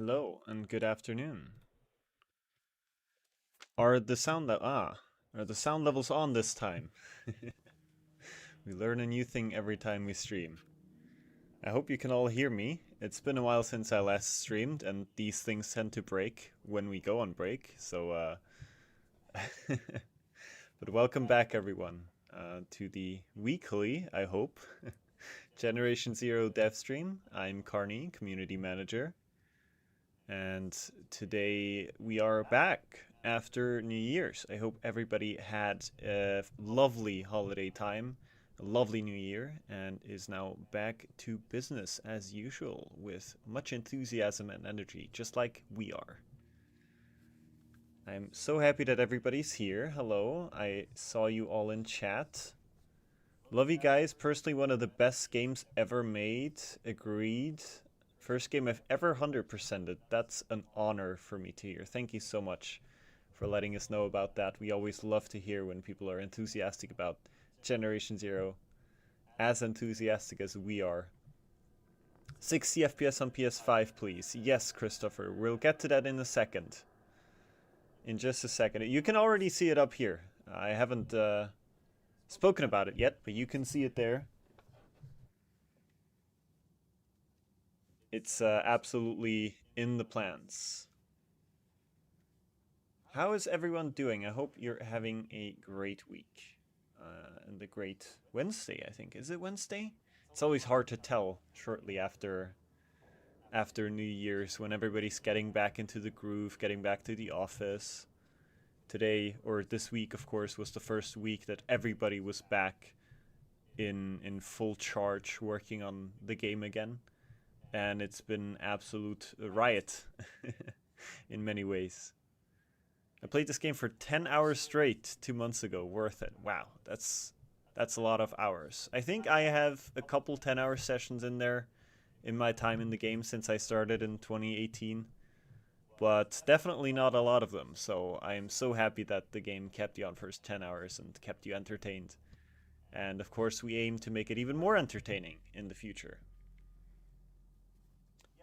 Hello and good afternoon. Are the sound le- ah are the sound levels on this time? We learn a new thing every time we stream. I hope you can all hear me. It's been a while since I last streamed, and these things tend to break when we go on break. But welcome back, everyone, to the weekly, I hope, Generation Zero dev stream. I'm Carney, community manager, and today we are back after New Year's. I hope everybody had a lovely holiday time, a lovely New Year, and is now back to business as usual with much enthusiasm and energy, just like we are. I'm so happy that everybody's here. Hello, I saw you all in chat. Love you guys. Personally, one of the best games ever made. Agreed. First game I've ever 100%ed. That's an honor for me to hear. Thank you so much for letting us know about that. We always love to hear when people are enthusiastic about Generation Zero, as enthusiastic as we are. 60 FPS on PS5, please. Yes, Christopher. We'll get to that in a second. In just a second. You can already see it up here. I haven't spoken about it yet, but you can see it there. It's absolutely in the plans. How is everyone doing? I hope you're having a great week. And a great Wednesday, I think. Is it Wednesday? It's always hard to tell shortly after New Year's when everybody's getting back into the groove, getting back to the office. Today or this week, of course, was the first week that everybody was back in full charge working on the game again, and it's been absolute riot in many ways. I played this game for 10 hours straight 2 months ago. Worth it. Wow, that's a lot of hours. I think I have a couple 10-hour sessions in there in my time in the game since I started in 2018, but definitely not a lot of them. So I'm so happy that the game kept you on for 10 hours and kept you entertained. And of course, we aim to make it even more entertaining in the future.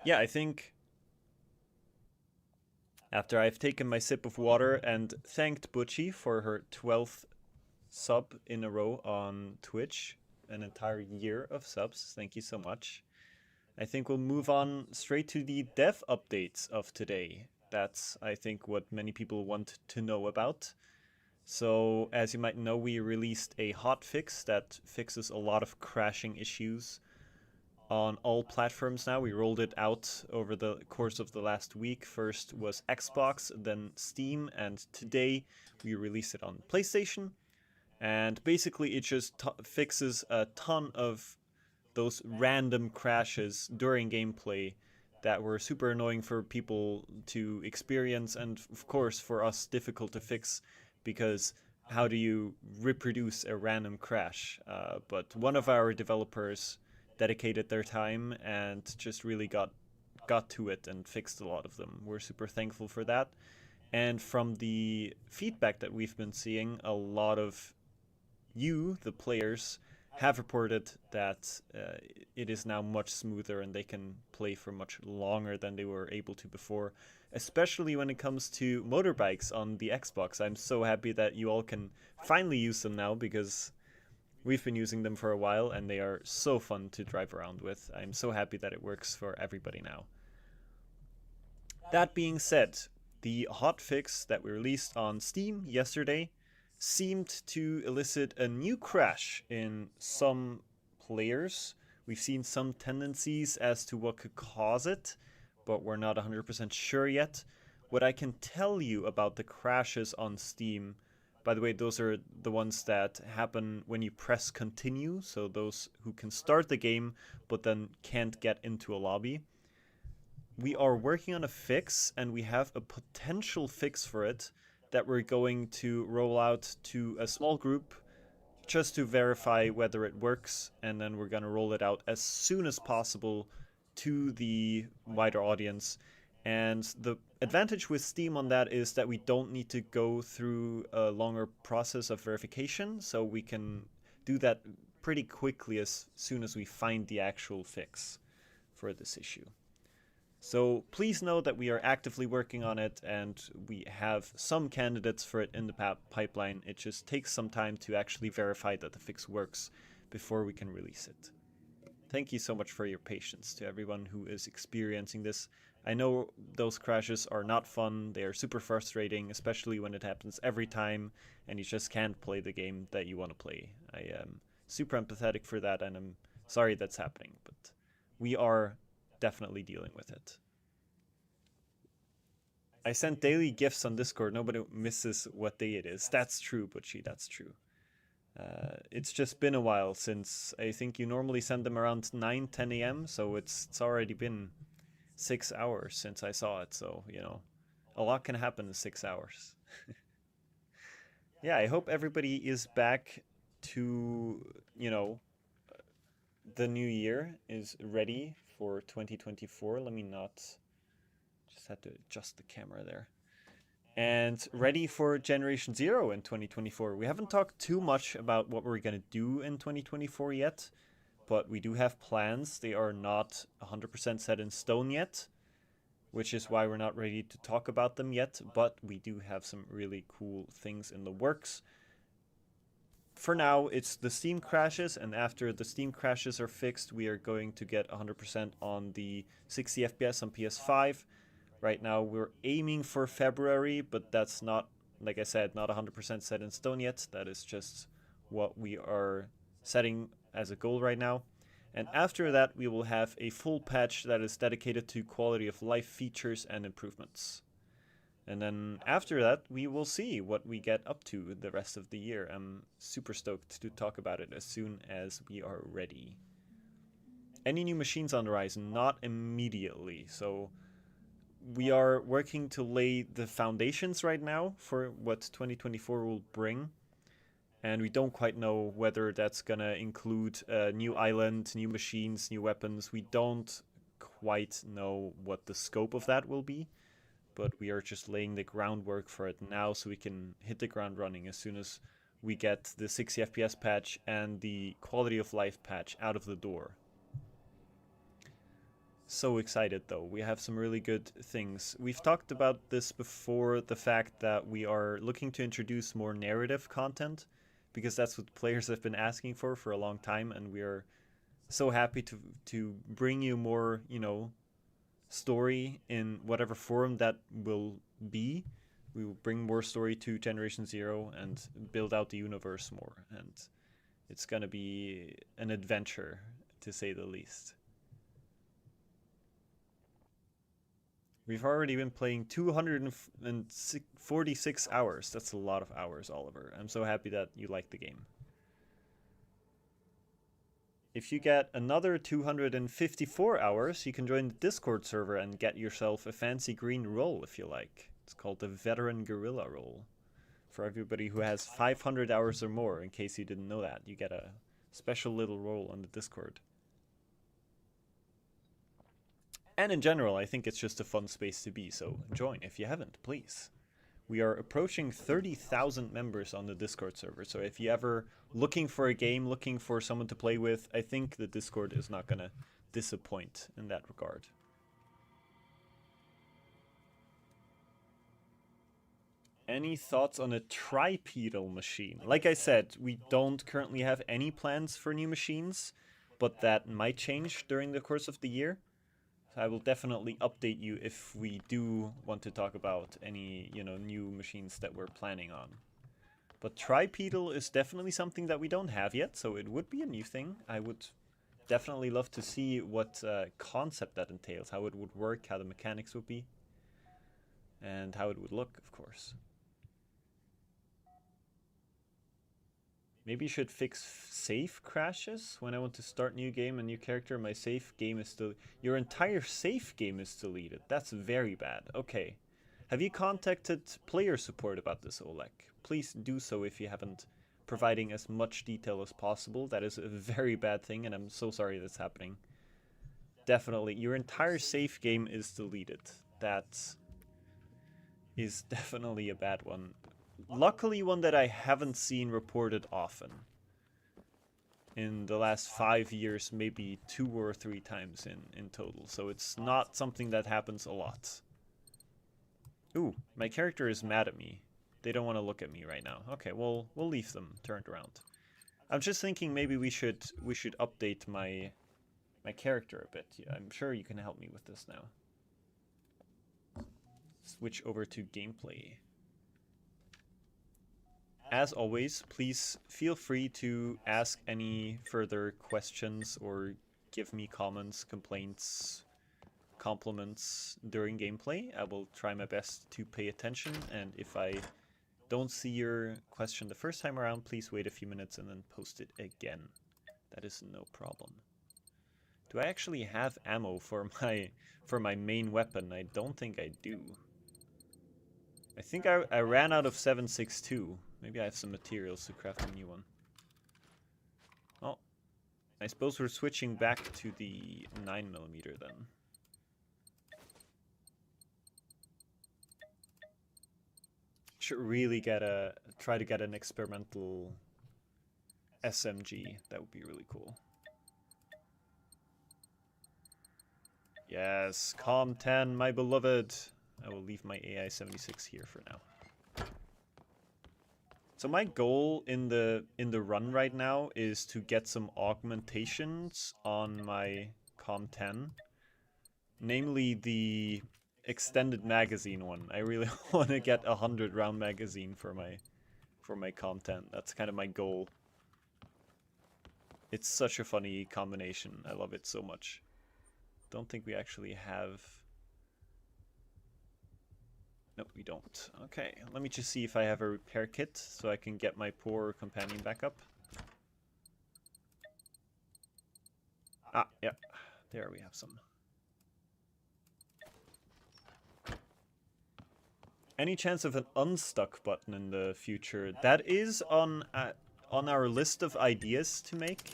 Yeah, I think after I've taken my sip of water and thanked Butchie for her 12th sub in a row on Twitch, an entire year of subs, thank you so much. I think we'll move on straight to the dev updates of today. That's, I think, what many people want to know about. So, as you might know, we released a hotfix that fixes a lot of crashing issues on all platforms now. We rolled it out over the course of the last week. First was Xbox, then Steam, and today we released it on PlayStation. And basically, it just fixes a ton of those random crashes during gameplay that were super annoying for people to experience, and of course, for us, difficult to fix because how do you reproduce a random crash? But one of our developers dedicated their time and just really got to it and fixed a lot of them. We're super thankful for that. And from the feedback that we've been seeing, a lot of you, the players, have reported that it is now much smoother and they can play for much longer than they were able to before, especially when it comes to motorbikes on the Xbox. I'm so happy that you all can finally use them now because we've been using them for a while and they are so fun to drive around with. I'm so happy that it works for everybody now. That being said, the hotfix that we released on Steam yesterday seemed to elicit a new crash in some players. We've seen some tendencies as to what could cause it, but we're not 100% sure yet. What I can tell you about the crashes on Steam, by the way, those are the ones that happen when you press continue, so those who can start the game but then can't get into a lobby. We are working on a fix and we have a potential fix for it that we're going to roll out to a small group just to verify whether it works, and then we're going to roll it out as soon as possible to the wider audience. And the advantage with Steam on that is that we don't need to go through a longer process of verification, so we can do that pretty quickly as soon as we find the actual fix for this issue. So please know that we are actively working on it and we have some candidates for it in the pipeline. It just takes some time to actually verify that the fix works before we can release it. Thank you so much for your patience to everyone who is experiencing this. I know those crashes are not fun. They are super frustrating, especially when it happens every time and you just can't play the game that you want to play. I am super empathetic for that and I'm sorry that's happening, but we are definitely dealing with it. I sent daily gifts on Discord. Nobody misses what day it is. That's true, Butchie. That's true. It's just been a while since I think you normally send them around 9, 10 a.m. So it's already been 6 hours since I saw it. So, you know, a lot can happen in 6 hours. Yeah, I hope everybody is back to, you know, the new year is ready for 2024. Let me not, just had to adjust the camera there. And ready for Generation Zero in 2024. We haven't talked too much about what we're going to do in 2024 yet, but we do have plans. They are not 100% set in stone yet, which is why we're not ready to talk about them yet, but we do have some really cool things in the works. For now, it's the Steam crashes, and after the Steam crashes are fixed, we are going to get 100% on the 60 FPS on PS5. Right now, we're aiming for February, but that's not, like I said, not 100% set in stone yet. That is just what we are setting as a goal right now. And after that, we will have a full patch that is dedicated to quality of life features and improvements. And then after that, we will see what we get up to the rest of the year. I'm super stoked to talk about it as soon as we are ready. Any new machines on the horizon? Not immediately. So we are working to lay the foundations right now for what 2024 will bring. And we don't quite know whether that's going to include a new island, new machines, new weapons. We don't quite know what the scope of that will be. But we are just laying the groundwork for it now so we can hit the ground running as soon as we get the 60 FPS patch and the quality of life patch out of the door. So excited though, we have some really good things. We've talked about this before, the fact that we are looking to introduce more narrative content, because that's what players have been asking for a long time, and we are so happy to bring you more, you know, story in whatever form that will be. We will bring more story to Generation Zero and build out the universe more, and it's gonna be an adventure, to say the least. We've already been playing 246 hours. That's a lot of hours, Oliver. I'm so happy that you like the game. If you get another 254 hours, you can join the Discord server and get yourself a fancy green role if you like. It's called the Veteran Guerrilla role. For everybody who has 500 hours or more, in case you didn't know that, you get a special little role on the Discord. And in general, I think it's just a fun space to be, so join if you haven't, please. We are approaching 30,000 members on the Discord server, so if you ever looking for a game, looking for someone to play with, I think the Discord is not gonna disappoint in that regard. Any thoughts on a tripedal machine? Like I said, we don't currently have any plans for new machines, but that might change during the course of the year. I will definitely update you if we do want to talk about any, you know, new machines that we're planning on. But tripedal is definitely something that we don't have yet, so it would be a new thing. I would definitely love to see what concept that entails, how it would work, how the mechanics would be, and how it would look, of course. Maybe you should fix save crashes. When I want to start new game, a new character, my save game is still... Your entire save game is deleted. That's very bad. Okay. Have you contacted player support about this, Oleg? Please do so if you haven't, providing as much detail as possible. That is a very bad thing, and I'm so sorry that's happening. Definitely. Your entire save game is deleted. That is definitely a bad one. Luckily one that I haven't seen reported often in the last 5 years, maybe 2 or 3 times in total. So it's not something that happens a lot. Ooh, my character is mad at me. They don't want to look at me right now. Okay, well, we'll leave them turned around. I'm just thinking maybe we should update my character a bit. Yeah, I'm sure you can help me with this now. Switch over to gameplay. As always, please feel free to ask any further questions or give me comments, complaints, compliments during gameplay. I will try my best to pay attention, and if I don't see your question the first time around, please wait a few minutes and then post it again. That is no problem. Do I actually have ammo for my main weapon? I don't think I do. I think I ran out of 7.62. Maybe I have some materials to craft a new one. Oh, I suppose we're switching back to the 9mm then. Should really try to get an experimental SMG. That would be really cool. Yes, Calm 10, my beloved. I will leave my AI-76 here for now. So my goal in the run right now is to get some augmentations on my Calm 10. Namely the extended magazine one. I really want to get a 100-round magazine for my Calm 10. That's kind of my goal. It's such a funny combination. I love it so much. Don't think we actually have... Nope, we don't. Okay, let me just see if I have a repair kit so I can get my poor companion back up. Ah, yeah. There we have some. Any chance of an unstuck button in the future? That is on our list of ideas to make.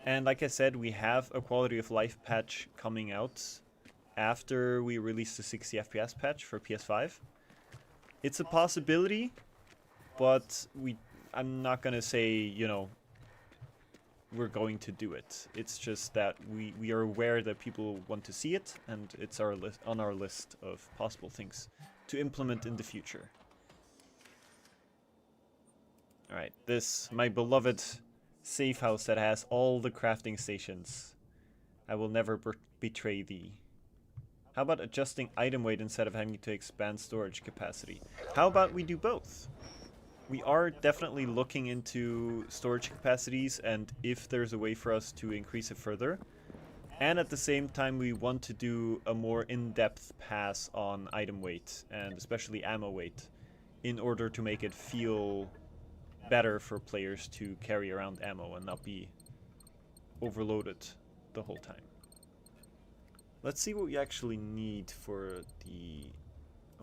And like I said, we have a quality of life patch coming out after we release the 60 FPS patch for PS5. It's a possibility, but I'm not gonna say, you know, we're going to do it. It's just that we are aware that people want to see it, and it's on our list of possible things to implement in the future. Alright, this, my beloved safe house that has all the crafting stations. I will never betray thee. How about adjusting item weight instead of having to expand storage capacity? How about we do both? We are definitely looking into storage capacities and if there's a way for us to increase it further. And at the same time, we want to do a more in-depth pass on item weight and especially ammo weight in order to make it feel better for players to carry around ammo and not be overloaded the whole time. Let's see what we actually need for the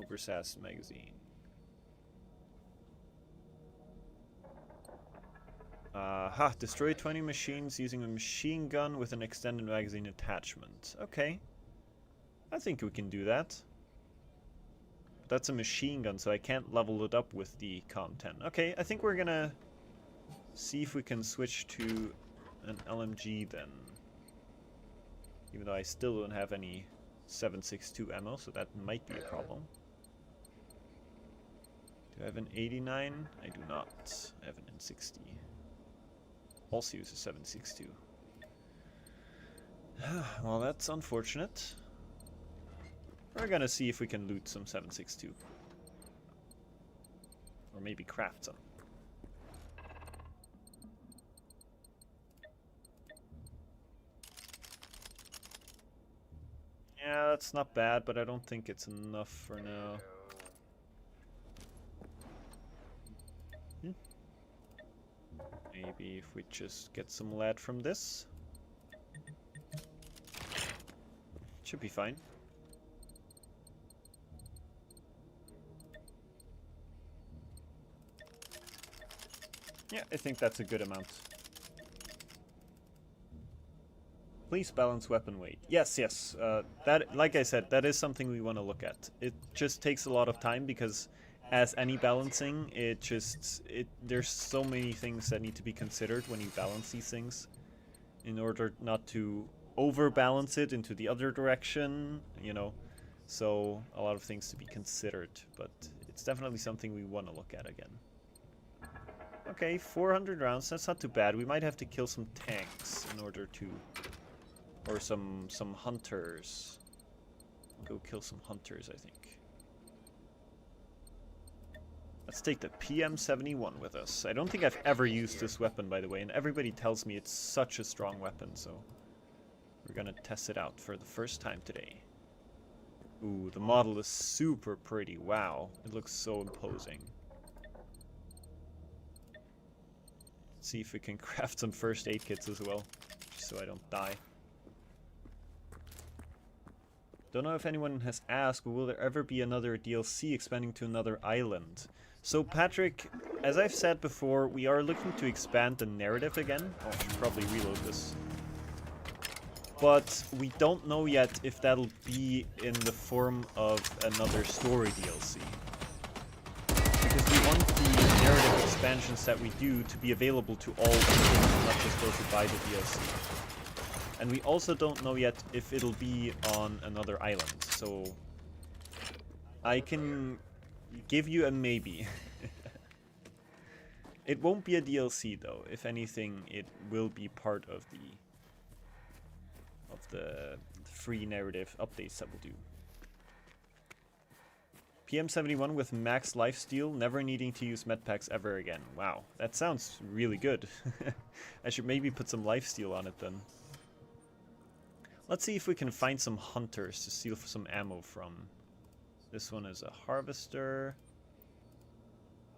oversized magazine. Destroy 20 machines using a machine gun with an extended magazine attachment. Okay. I think we can do that. That's a machine gun, so I can't level it up with the Calm 10. Okay, I think we're gonna see if we can switch to an LMG then. Even though I still don't have any 7.62 ammo, so that might be a problem. Do I have an 89? I do not. I have an N60. Also use a 7.62. Well, that's unfortunate. We're gonna see if we can loot some 7.62. Or maybe craft some. Yeah, that's not bad, but I don't think it's enough for now. Maybe if we just get some lead from this. Should be fine. Yeah, I think that's a good amount. Please balance weapon weight. Yes, yes. That, like I said, that is something we want to look at. It just takes a lot of time because as any balancing, there's so many things that need to be considered when you balance these things in order not to overbalance it into the other direction, you know. So a lot of things to be considered, but it's definitely something we want to look at again. Okay, 400 rounds, that's not too bad. We might have to kill some tanks in order to, or some hunters. Go kill some hunters, I think. Let's take the PM71 with us. I don't think I've ever used this weapon, by the way, and everybody tells me it's such a strong weapon, so we're gonna test it out for the first time today. Ooh, the model is super pretty. Wow, it looks so imposing. Let's see if we can craft some first aid kits as well, just so I don't die. Don't know if anyone has asked, but will there ever be another DLC expanding to another island? So Patrick, as I've said before, we are looking to expand the narrative again. Oh, I should probably reload this. But we don't know yet if that'll be in the form of another story DLC. Because we want the narrative expansions that we do to be available to all players, not just those who buy the DLC. And we also don't know yet if it'll be on another island, so I can give you a maybe. It won't be a DLC though. If anything, it will be part of the free narrative updates that we'll do. PM71 with max lifesteal, never needing to use medpacks ever again. Wow, that sounds really good. I should maybe put some lifesteal on it then. Let's see if we can find some hunters to steal some ammo from. This one is a harvester.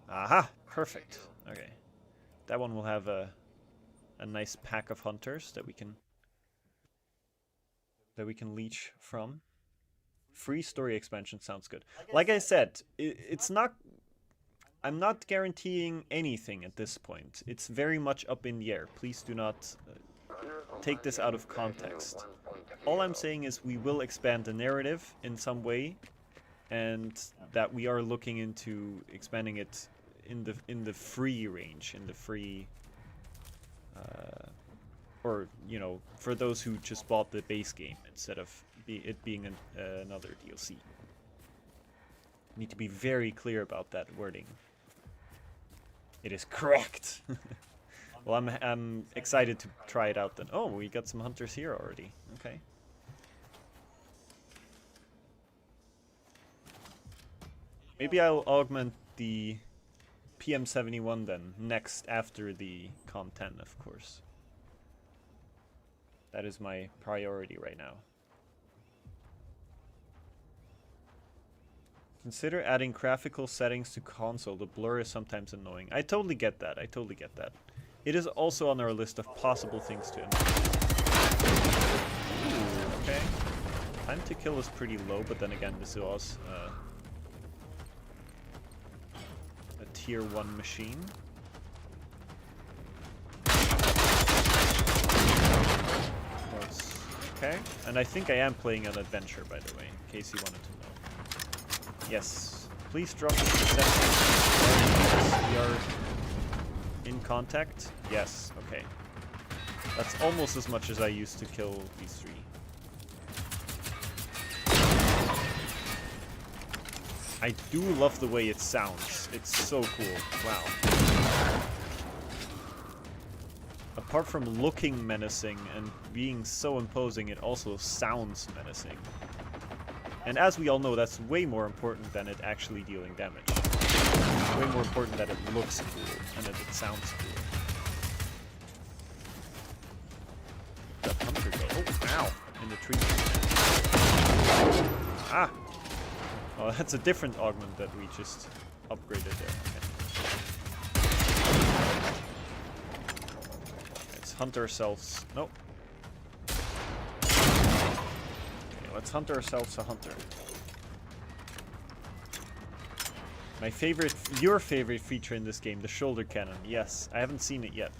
Aha! Perfect. Okay. That one will have a nice pack of hunters that we can leech from. Free story expansion sounds good. Like I said, it's not... I'm not guaranteeing anything at this point. It's very much up in the air. Please do not take this out of context. All I'm saying is we will expand the narrative in some way, and that we are looking into expanding it in the free range, in the free, or you know, for those who just bought the base game instead of it being another DLC. Need to be very clear about that wording. It is correct. Well, I'm excited to try it out then. Oh, we got some hunters here already. Okay. Maybe I'll augment the PM71 then, next after the COM10, of course. That is my priority right now. Consider adding graphical settings to console. The blur is sometimes annoying. I totally get that. I totally get that. It is also on our list of possible things to improve. Ooh, okay. Time to kill is pretty low, but then again, this was a tier 1 machine. Okay, and I think I am playing an adventure, by the way, in case you wanted to know. Yes, please drop the perception. We are in contact. Yes, okay. That's almost as much as I used to kill these three. I do love the way it sounds. It's so cool. Wow. Apart from looking menacing and being so imposing, it also sounds menacing. And as we all know, that's way more important than it actually dealing damage. It's way more important that it looks cool and that it sounds cool. That hunter go. Oh, ow! In the tree. Ah! Oh, that's a different augment that we just upgraded there. Okay. Let's hunt ourselves. Nope. Okay, let's hunt ourselves a hunter. My favorite, your favorite feature in this game, the shoulder cannon. Yes, I haven't seen it yet.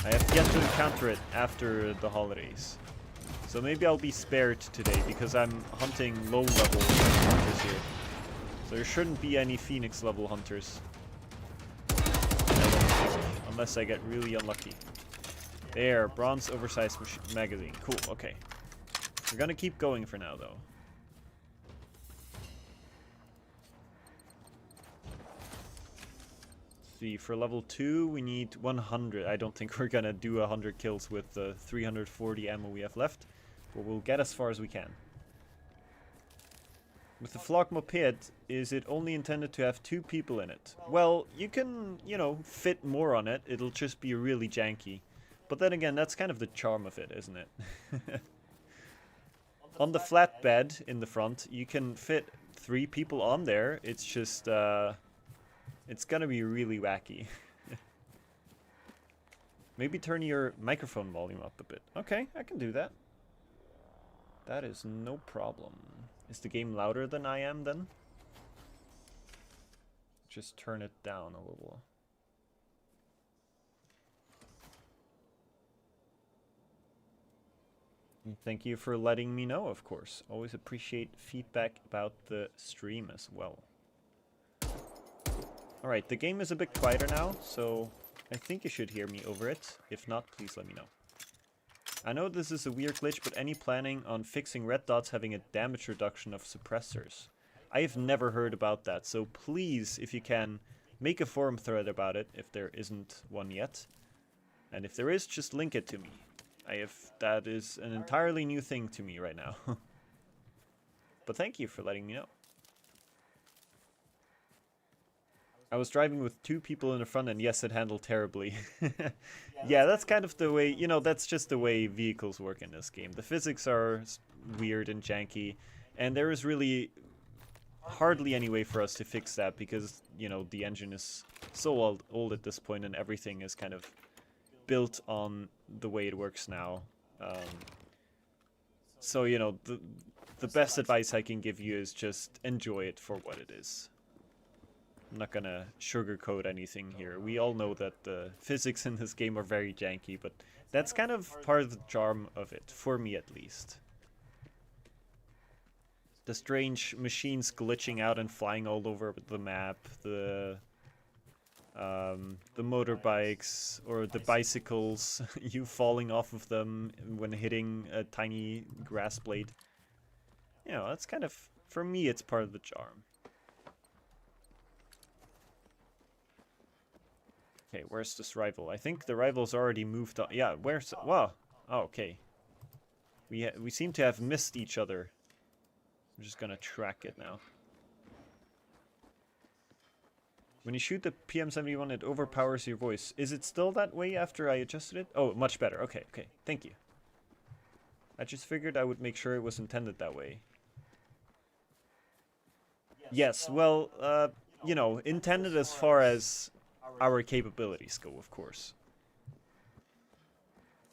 I have yet to encounter it after the holidays. So maybe I'll be spared today because I'm hunting low-level hunters here. So there shouldn't be any Phoenix level hunters. I don't think, unless I get really unlucky. There, bronze oversized magazine. Cool, okay. We're gonna keep going for now, though. Let's see, for level 2, we need 100. I don't think we're gonna do 100 kills with the 340 ammo we have left, but we'll get as far as we can. With the Flock Moped, is it only intended to have 2 people in it? Well, you can, you know, fit more on it. It'll just be really janky. But then again, that's kind of the charm of it, isn't it? On the flatbed in the front, you can fit 3 people on there. It's just, it's gonna be really wacky. Maybe turn your microphone volume up a bit. Okay, I can do that. That is no problem. Is the game louder than I am then? Just turn it down a little. Thank you for letting me know, of course. Always appreciate feedback about the stream as well. Alright, the game is a bit quieter now, so I think you should hear me over it. If not, please let me know. I know this is a weird glitch, but any planning on fixing red dots having a damage reduction of suppressors? I have never heard about that, so please, if you can, make a forum thread about it, if there isn't one yet. And if there is, just link it to me. That is an entirely new thing to me right now. But thank you for letting me know. I was driving with 2 people in the front and yes, it handled terribly. Yeah, that's kind of the way, you know, that's just the way vehicles work in this game. The physics are weird and janky, and there is really hardly any way for us to fix that because, you know, the engine is so old at this point and everything is kind of built on the way it works now. So, you know, the best advice I can give you is just enjoy it for what it is. I'm not gonna sugarcoat anything here. We all know that the physics in this game are very janky, but that's kind of part of the charm of it, for me at least. The strange machines glitching out and flying all over the map, the motorbikes or the bicycles, you falling off of them when hitting a tiny grass blade. You know, that's kind of, for me, it's part of the charm. Okay, where's this rival? I think the rival's already moved on. Yeah, where's... Wow. Oh, okay. We seem to have missed each other. I'm just gonna track it now. When you shoot the PM71, it overpowers your voice. Is it still that way after I adjusted it? Oh, much better. Okay, okay. Thank you. I just figured I would make sure it was intended that way. Yes, well, you know, intended as far as our capabilities go, of course.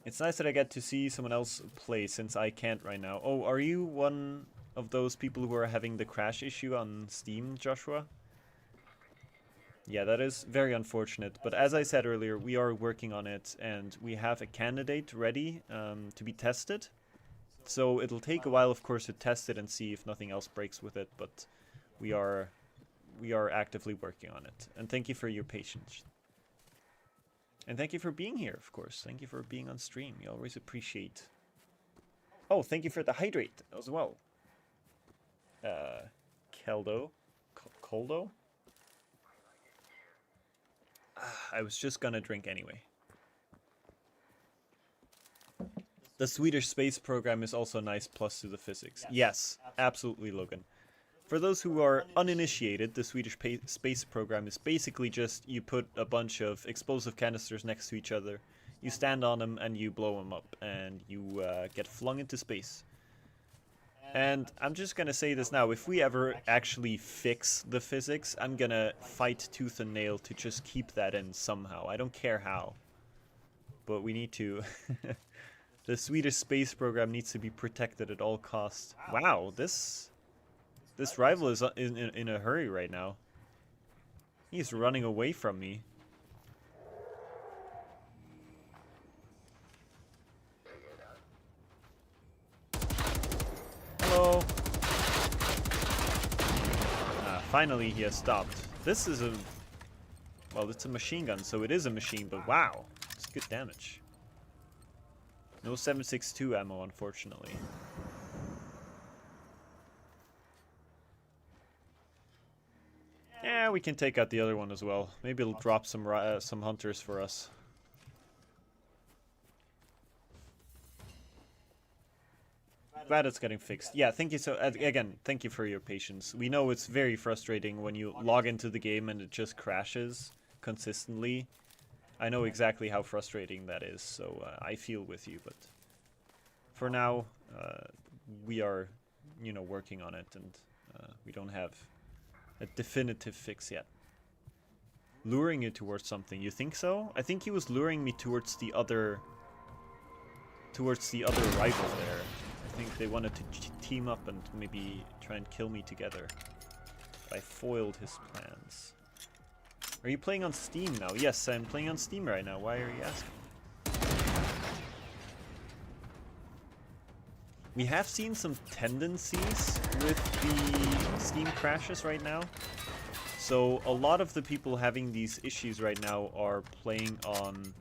It's nice that I get to see someone else play since I can't right now. Oh, are you one of those people who are having the crash issue on Steam, Joshua? Yeah, that is very unfortunate, but as I said earlier, we are working on it and we have a candidate ready to be tested. So it'll take a while, of course, to test it and see if nothing else breaks with it, but we are actively working on it. And thank you for your patience. And thank you for being here, of course. Thank you for being on stream. We always appreciate. Oh, thank you for the hydrate as well. Keldo? Coldo? I was just gonna drink anyway. The Swedish space program is also a nice plus to the physics. Yes, absolutely, Logan. For those who are uninitiated, the Swedish space program is basically just you put a bunch of explosive canisters next to each other, you stand on them and you blow them up, and you get flung into space. And I'm just gonna say this now, if we ever actually fix the physics, I'm gonna fight tooth and nail to just keep that in somehow. I don't care how. But we need to... The Swedish space program needs to be protected at all costs. Wow, this rival is in a hurry right now. He's running away from me. Hello. Finally, he has stopped. This is a... Well, it's a machine gun, so it is a machine, but wow. It's good damage. No 7.62 ammo, unfortunately. Yeah, we can take out the other one as well. Maybe it'll drop some hunters for us. Glad it's getting fixed. Yeah, thank you so... Again, thank you for your patience. We know it's very frustrating when you log into the game and it just crashes consistently. I know exactly how frustrating that is, so I feel with you, but... For now, we are, you know, working on it, and we don't have a definitive fix yet. Luring you towards something, you think so? I think he was luring me towards the other... rival there. I think they wanted to team up and maybe try and kill me together. But I foiled his plans. Are you playing on Steam now? Yes, I'm playing on Steam right now. Why are you asking? We have seen some tendencies with the Steam crashes right now. So a lot of the people having these issues right now are playing on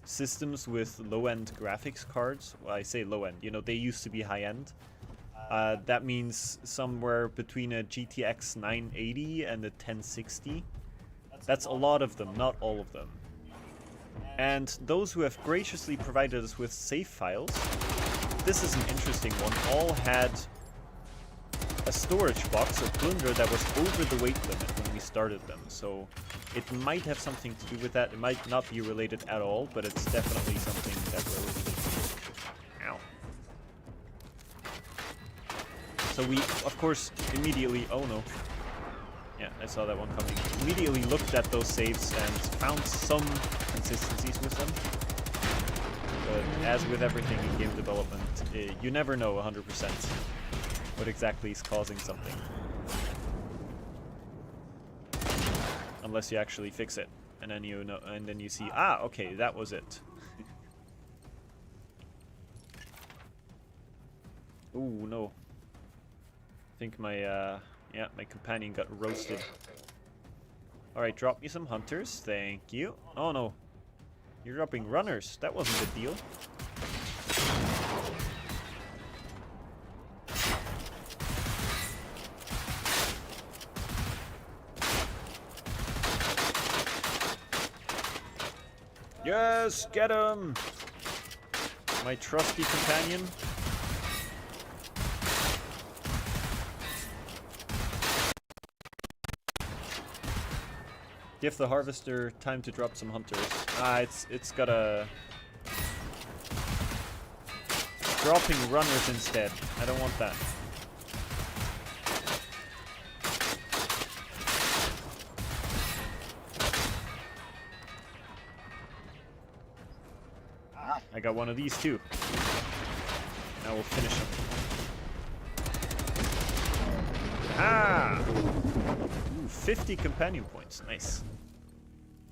systems with low-end graphics cards. Well, I say low-end, you know, they used to be high-end. That means somewhere between a GTX 980 and a 1060. That's a lot of them, not all of them. And those who have graciously provided us with save files, this is an interesting one, all had a storage box or plunder that was over the weight limit when we started them. So it might have something to do with that. It might not be related at all, but it's definitely something that we're looking into. Ow. So we, of course, immediately... Oh no. Yeah, I saw that one coming. Immediately looked at those saves and found some consistencies with them. But as with everything in game development, you never know 100% what exactly is causing something. Unless you actually fix it, and then you know, and then you see, ah, okay, that was it. Ooh, no. I think my yeah, my companion got roasted. All right, drop me some hunters, thank you. Oh no, you're dropping runners. That wasn't a deal. Yes, get him! My trusty companion. Give the harvester time to drop some hunters. Ah, it's got a... Dropping runners instead. I don't want that. I got one of these too. Now we'll finish him. Ah! Ooh, 50 companion points. Nice.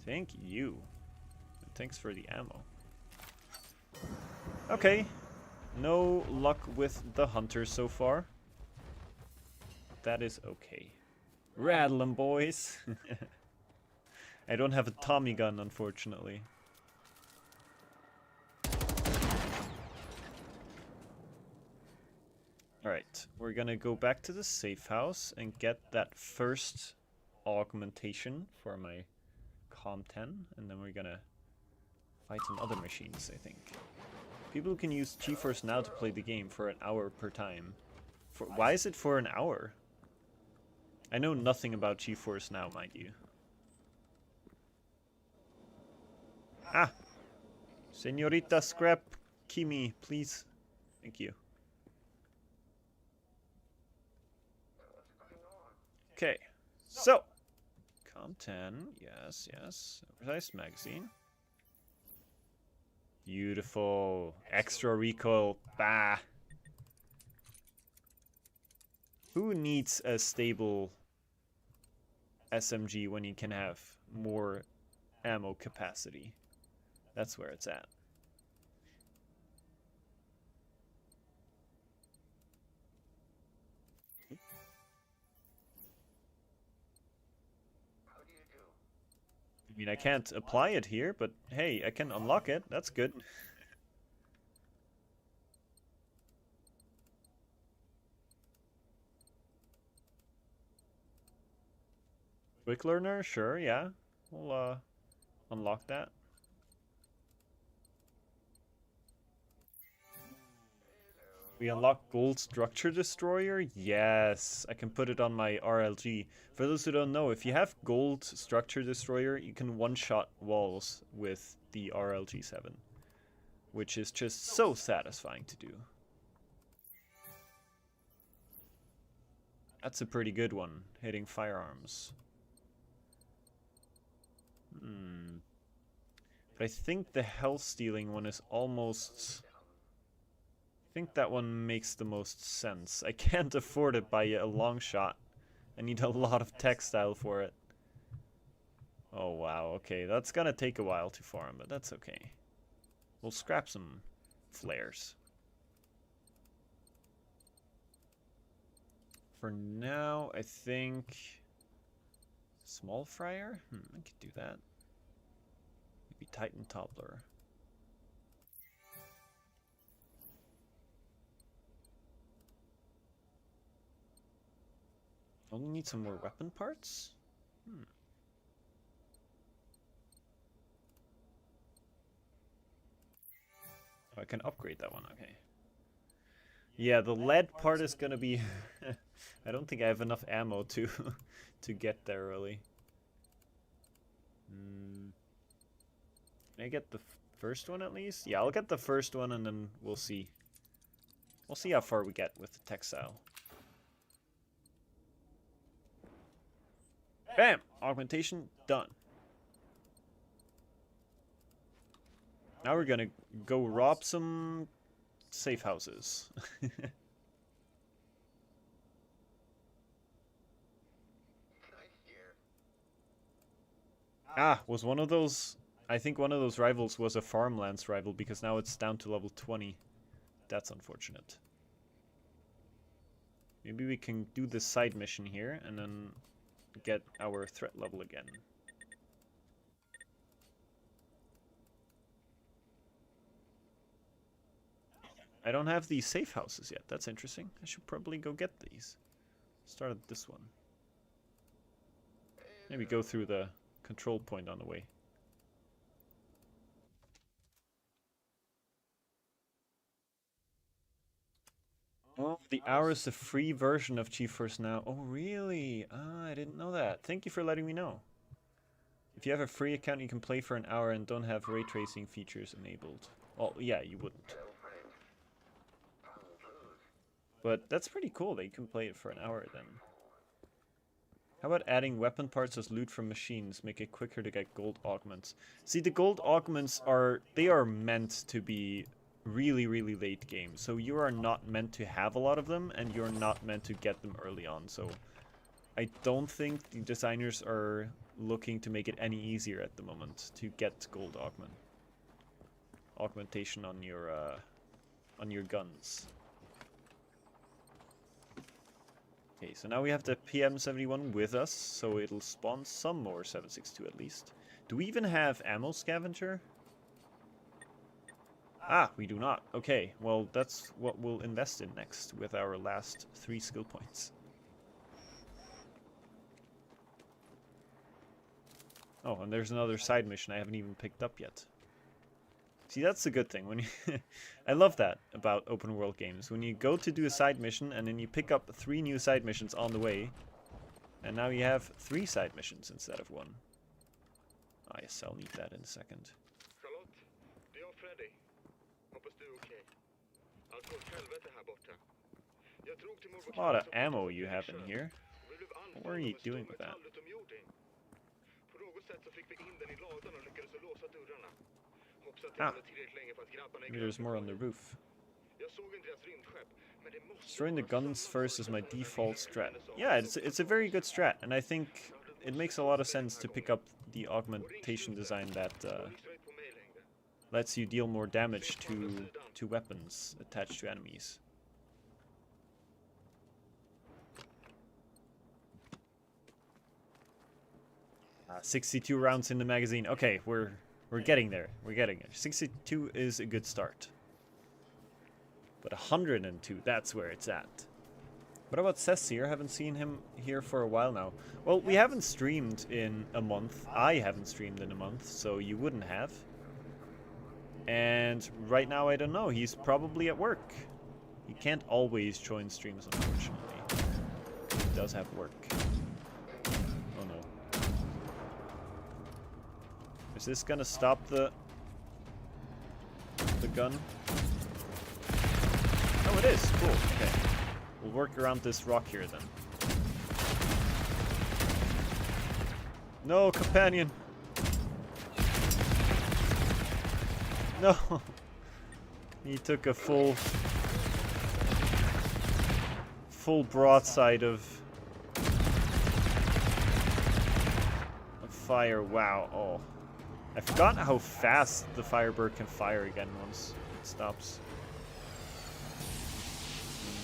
Thank you. And thanks for the ammo. Okay. No luck with the hunters so far. That is okay. Rattle 'em, boys. I don't have a Tommy gun, unfortunately. Alright, we're gonna go back to the safe house and get that first augmentation for my Com-10, and then we're gonna fight some other machines, I think. People can use GeForce Now to play the game for an hour per time. Why is it for an hour? I know nothing about GeForce Now, mind you. Ah! Senorita Scrap Kimi, please. Thank you. Okay, so Com-10, yes, yes. Oversized magazine. Beautiful. Extra recoil. Bah. Who needs a stable SMG when you can have more ammo capacity? That's where it's at. I mean, I can't apply it here, but hey, I can unlock it. That's good. Quick learner, sure, yeah. We'll unlock that. We unlock Gold Structure Destroyer? Yes, I can put it on my RLG. For those who don't know, if you have Gold Structure Destroyer, you can one-shot walls with the RLG-7, which is just so satisfying to do. That's a pretty good one, hitting firearms. But I think the health stealing one is almost... I think that one makes the most sense. I can't afford it by a long shot. I need a lot of textile for it. Oh wow, okay, that's gonna take a while to farm, but that's okay. We'll scrap some flares. For now, I think... Small fryer? I could do that. Maybe Titan Toppler. Only need some more weapon parts? Oh, I can upgrade that one, okay. Yeah, the lead part is gonna be... I don't think I have enough ammo to to get there, really. Can I get the first one at least? Yeah, I'll get the first one and then we'll see. We'll see how far we get with the textile. Bam! Augmentation done. Now we're gonna go rob some safe houses. Ah, was one of those... I think one of those rivals was a Farmlands rival because now it's down to level 20. That's unfortunate. Maybe we can do this side mission here and then get our threat level again. I don't have these safe houses yet. That's interesting. I should probably go get these. Start at this one. Maybe go through the control point on the way. Oh, the hour is the free version of GeForce Now. Oh, really? Ah, I didn't know that. Thank you for letting me know. If you have a free account, you can play for an hour and don't have ray tracing features enabled. Oh, yeah, you wouldn't. But that's pretty cool that you can play it for an hour then. How about adding weapon parts as loot from machines? Make it quicker to get gold augments. See, the gold augments are meant to be really, really late game. So you are not meant to have a lot of them, and you're not meant to get them early on. So I don't think the designers are looking to make it any easier at the moment to get gold augmentation on your guns. Okay, so now we have the PM71 with us, so it'll spawn some more 7.62 at least. Do we even have ammo scavenger? Ah, we do not. Okay, well that's what we'll invest in next with our last 3 skill points. Oh, and there's another side mission I haven't even picked up yet. See, that's the good thing. When you I love that about open world games. When you go to do a side mission and then you pick up 3 new side missions on the way, and now you have 3 side missions instead of 1. Ah, yes, I'll need that in a second. Charlotte, det är Freddy. Hoppas du är okej. Allt går åt helvete här borta. Jag drog till morbror. A lot of ammo you have in here. What are you doing with that? På något sätt så fick vi in den i ladan och lyckades låsa dörrarna. Ah, maybe there's more on the roof. Destroying the guns first is my default strat. Yeah, it's a very good strat, and I think it makes a lot of sense to pick up the augmentation design that lets you deal more damage to weapons attached to enemies. 62 rounds in the magazine. Okay, we're getting there. We're getting there. 62 is a good start. But 102, that's where it's at. What about Cessir? Haven't seen him here for a while now. Well, we haven't streamed in a month. I haven't streamed in a month, so you wouldn't have. And right now, I don't know. He's probably at work. He can't always join streams, unfortunately. He does have work. Oh no. Is this gonna stop the gun? Oh, it is. Cool. Okay. We'll work around this rock here then. No, companion. No. He took a full broadside of fire. Wow. Oh. I forgot how fast the Firebird can fire again once it stops.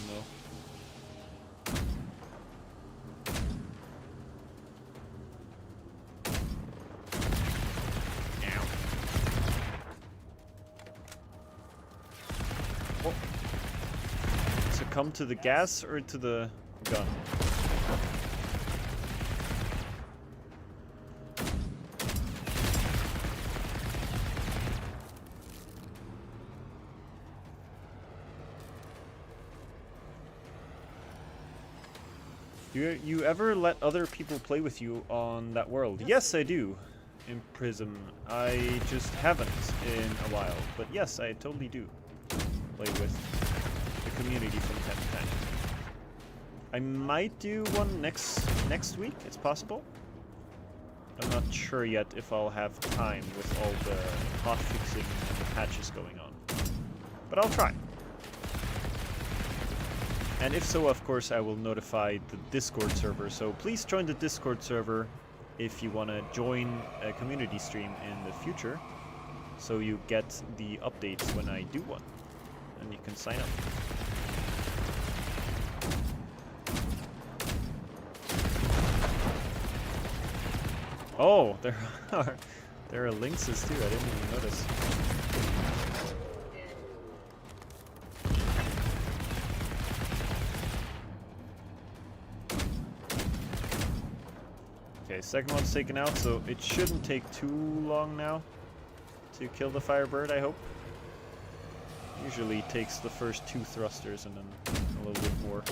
No. Ow. Oh. Succumb to the gas or to the gun? Do you ever let other people play with you on that world? Yes, I do. In Prism. I just haven't in a while. But yes, I totally do play with the community from time to time. I might do one next week. It's possible. I'm not sure yet if I'll have time with all the hotfixing and the patches going on. But I'll try. And if so, of course, I will notify the Discord server. So please join the Discord server if you want to join a community stream in the future. So you get the updates when I do one. And you can sign up. Oh, there are lynxes too. I didn't even notice. Okay, second one's taken out, so it shouldn't take too long now to kill the Firebird, I hope. Usually takes the first 2 thrusters and then a little bit more.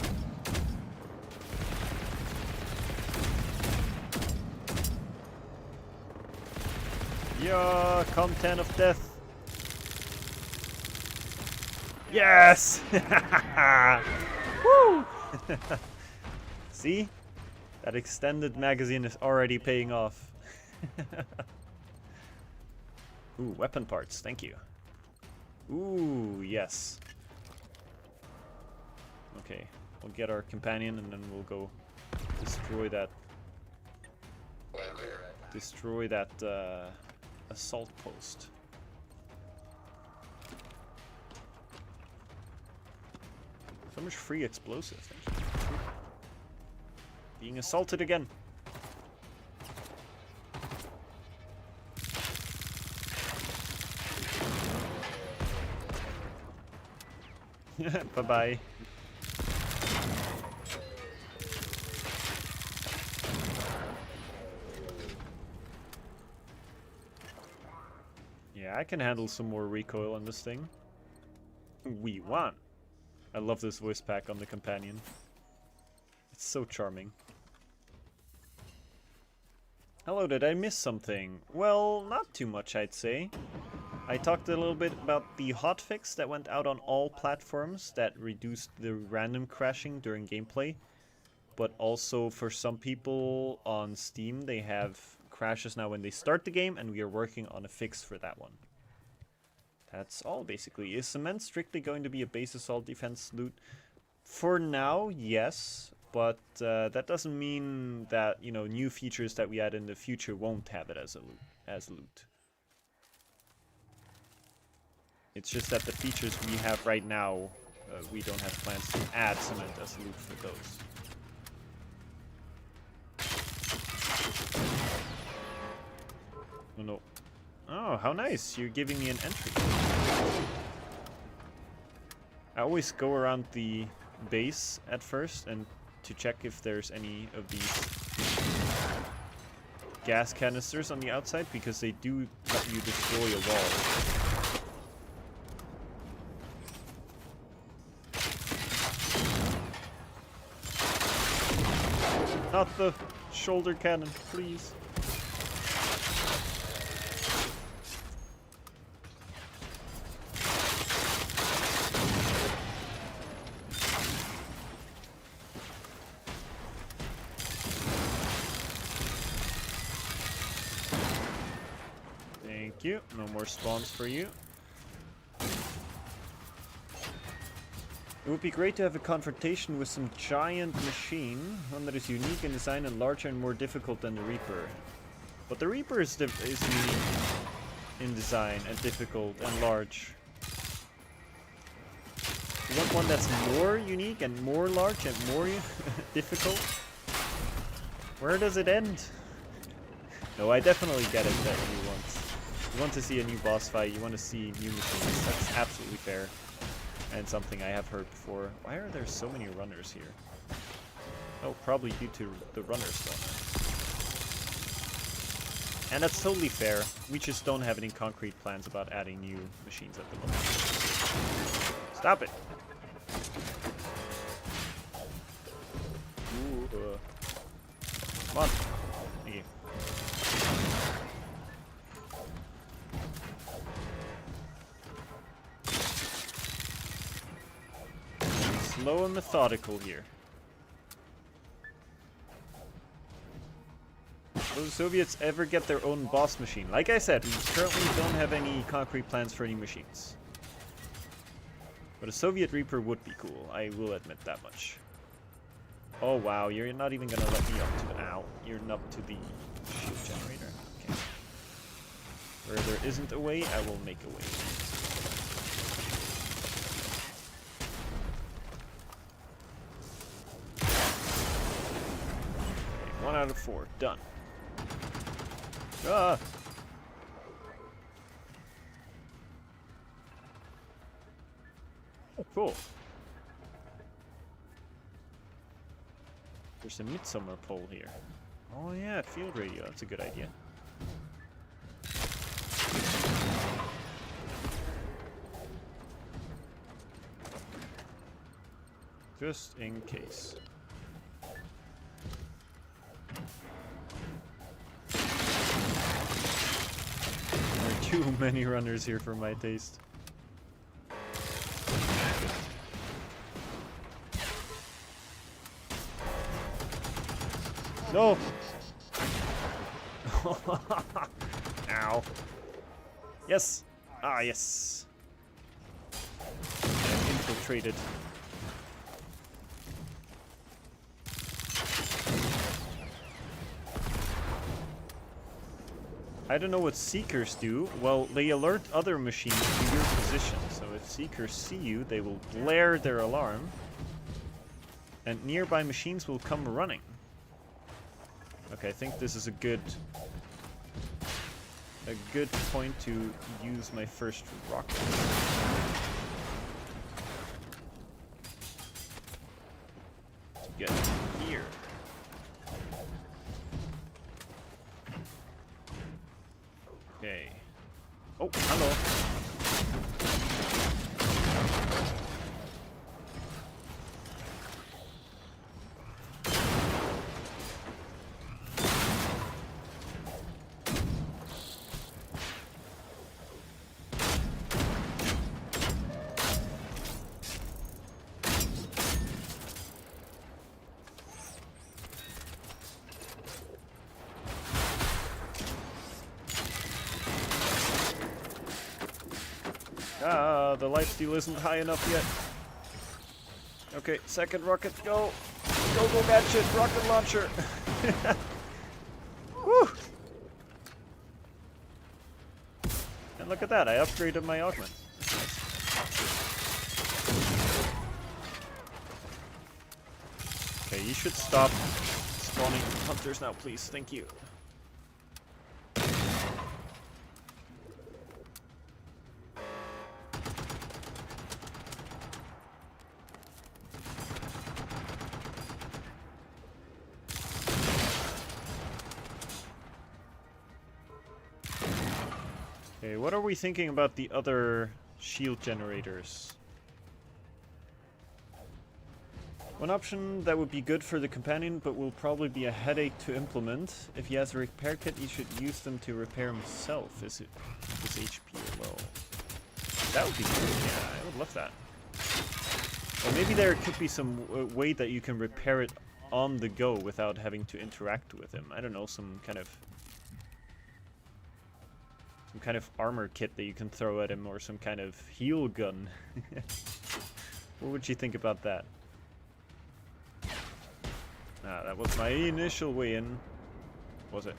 Yeah, content of death. Yes! Woo! See? That extended magazine is already paying off. Ooh, weapon parts, thank you. Ooh, yes. Okay, we'll get our companion and then we'll go destroy that. Destroy that assault post. So much free explosives. Thank you. Being assaulted again. Bye-bye. Yeah, I can handle some more recoil on this thing. We won. I love this voice pack on the companion. It's so charming. Hello, did I miss something? Well, not too much, I'd say. I talked a little bit about the hotfix that went out on all platforms that reduced the random crashing during gameplay. But also for some people on Steam, they have crashes now when they start the game, and we are working on a fix for that one. That's all, basically. Is Cement strictly going to be a base assault defense loot? For now, yes. But that doesn't mean that, you know, new features that we add in the future won't have it as a loot. It's just that the features we have right now, we don't have plans to add Cement as a loot for those. know. Oh, how nice. You're giving me an entry. I always go around the base at first and to check if there's any of these gas canisters on the outside, because they do let you destroy a wall. Not the shoulder cannon, please. Thank you. No more spawns for you. It would be great to have a confrontation with some giant machine, one that is unique in design and larger and more difficult than the Reaper. But the Reaper is unique in design and difficult and large. You want one that's more unique and more large and more difficult? Where does it end? No, I definitely get it that you want to see a new boss fight, you want to see new machines. That's absolutely fair. And something I have heard before. Why are there so many runners here? Oh, probably due to the runner spawner. And that's totally fair. We just don't have any concrete plans about adding new machines at the moment. Stop it! Ooh, come on. Thank you. Slow and methodical here. Will the Soviets ever get their own boss machine? Like I said, we currently don't have any concrete plans for any machines. But a Soviet Reaper would be cool, I will admit that much. Oh wow, you're not even gonna let me up to the... Ow. You're up to the shield generator. Okay. Where there isn't a way, I will make a way. 1 out of 4. Done. Ah! Oh, cool. There's a midsummer pole here. Oh yeah, field radio. That's a good idea. Just in case. There are too many runners here for my taste. No! Ow. Yes! Ah, yes! I'm infiltrated. I don't know what Seekers do. Well, they alert other machines to your position. So if Seekers see you, they will blare their alarm. And nearby machines will come running. Okay, I think this is a good point to use my first rocket. To get here. Okay. Oh, hello. Ah, the lifesteal isn't high enough yet. Okay, second rocket, go! Go, go, gadget, rocket launcher! Woo! And look at that, I upgraded my augment. Okay, you should stop spawning hunters now, please. Thank you. Okay, what are we thinking about the other shield generators? One option that would be good for the companion, but will probably be a headache to implement. If he has a repair kit, he should use them to repair himself. Is it his HP low? That would be cool. Yeah, I would love that. Or maybe there could be some way that you can repair it on the go without having to interact with him. I don't know, some kind of armor kit that you can throw at him, or some kind of heal gun. What would you think about that? Ah, that was my initial way in. Was it?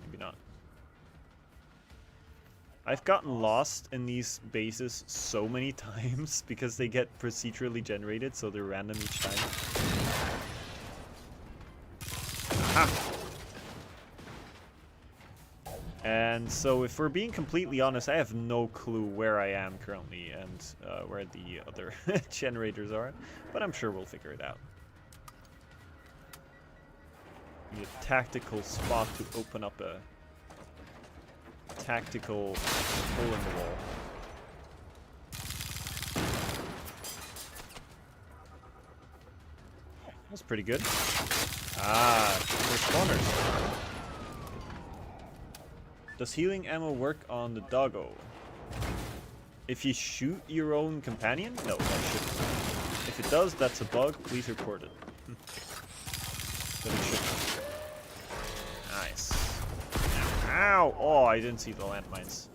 Maybe not. I've gotten lost in these bases so many times because they get procedurally generated, so they're random each time. Aha! And so if we're being completely honest, I have no clue where I am currently and where the other generators are, but I'm sure we'll figure it out. Need a tactical spot to open up a tactical hole in the wall. That's pretty good. Ah, more spawners. Does healing ammo work on the doggo? If you shoot your own companion? No, that shouldn't. If it does, that's a bug. Please report it. But it shouldn't. Nice. Ow! Oh, I didn't see the landmines.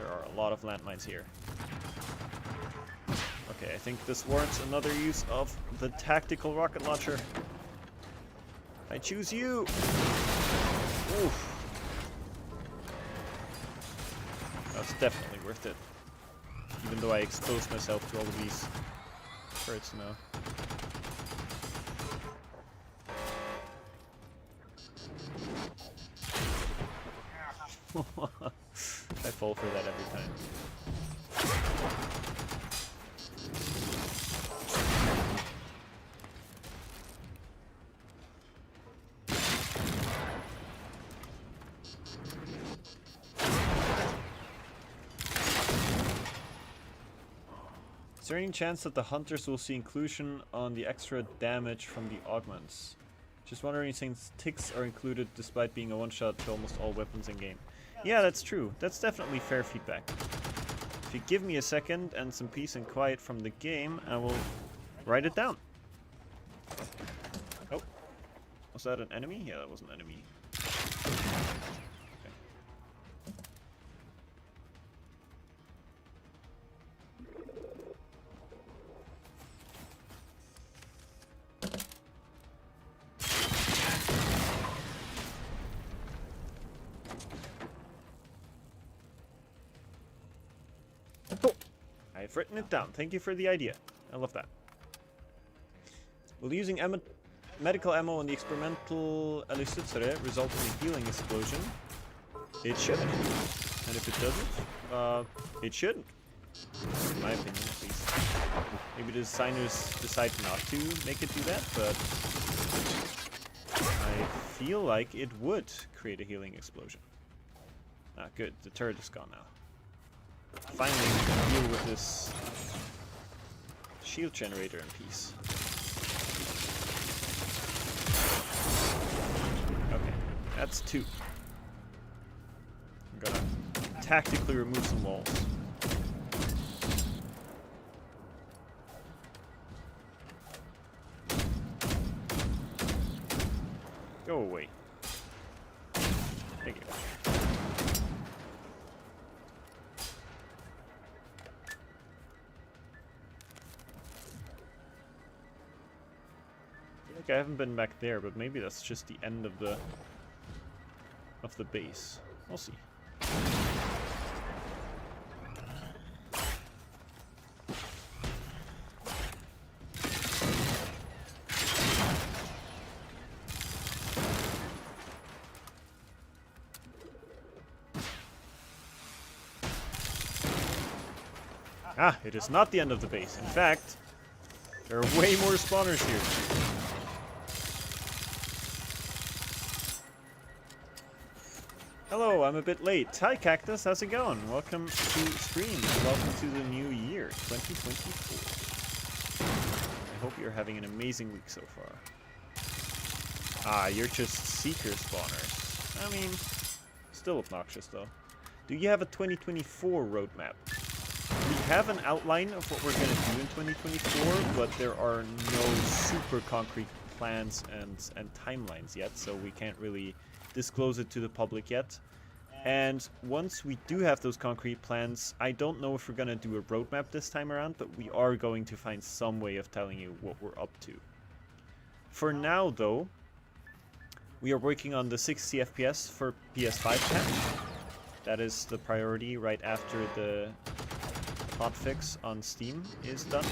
There are a lot of landmines here. Okay, I think this warrants another use of the tactical rocket launcher. I choose you! Oof. That's definitely worth it. Even though I exposed myself to all of these birds now. I fall for that every time. Is there any chance that the hunters will see inclusion on the extra damage from the augments? Just wondering since ticks are included despite being a one-shot to almost all weapons in game. Yeah, that's true. That's definitely fair feedback. If you give me a second and some peace and quiet from the game, I will write it down. Oh. Was that an enemy? Yeah, that was an enemy. I've written it down. Thank you for the idea. I love that. Will using medical ammo on the experimental Elisitsere result in a healing explosion? It should. And if it doesn't, it shouldn't. In my opinion, at least. Maybe the designers decide not to make it do that, but I feel like it would create a healing explosion. Ah, good. The turret is gone now. Finally, we can deal with this shield generator in peace. Okay, that's two. I'm gonna tactically remove some walls. Go away. Thank you. I haven't been back there, but maybe that's just the end of the base. We'll see. Ah, it is not the end of the base. In fact, there are way more spawners here. Hello, I'm a bit late. Hi Cactus, how's it going? Welcome to stream. Welcome to the new year, 2024. I hope you're having an amazing week so far. Ah, you're just seeker spawners. I mean, still obnoxious though. Do you have a 2024 roadmap? We have an outline of what we're going to do in 2024, but there are no super concrete plans and timelines yet, so we can't really disclose it to the public yet. And once we do have those concrete plans, I don't know if we're going to do a roadmap this time around, but we are going to find some way of telling you what we're up to. For now, though, we are working on the 60 FPS for PS5 patch. That is the priority right after the hotfix on Steam is done.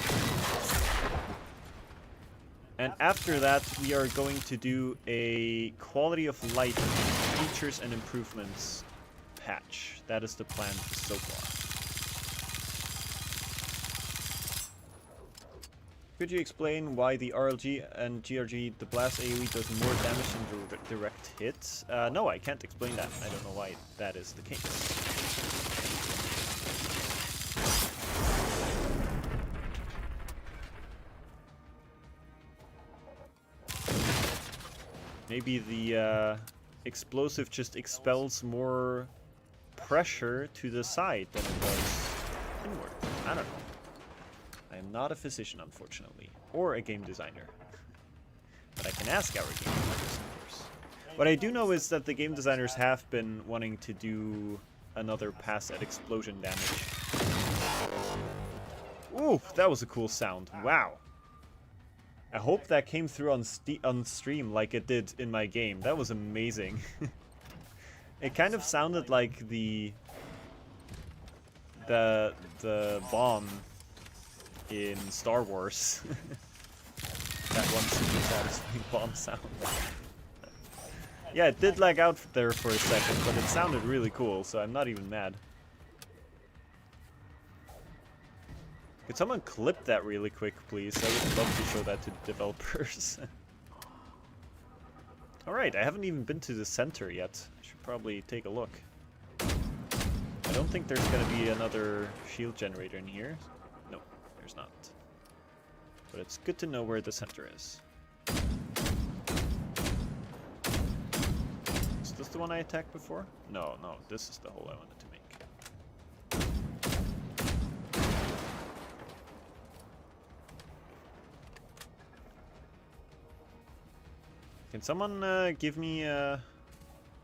And after that, we are going to do a quality of life features and improvements patch. That is the plan so far. Could you explain why the RLG and GRG, the blast AoE, does more damage than direct hits? No, I can't explain that. I don't know why that is the case. Maybe the explosive just expels more pressure to the side than it does inward. I don't know. I am not a physician, unfortunately, or a game designer. But I can ask our game designers, of course. What I do know is that the game designers have been wanting to do another pass at explosion damage. Ooh, that was a cool sound. Wow. I hope that came through on stream like it did in my game. That was amazing. It kind of sounded like the bomb in Star Wars. That one super satisfying bomb sound. Yeah, it did lag out there for a second, but it sounded really cool, so I'm not even mad. Could someone clip that really quick, please? I would love to show that to developers. Alright, I haven't even been to the center yet. I should probably take a look. I don't think there's gonna be another shield generator in here. No, there's not. But it's good to know where the center is. Is this the one I attacked before? No, no, this is the hole I wanted to make. Can someone give me a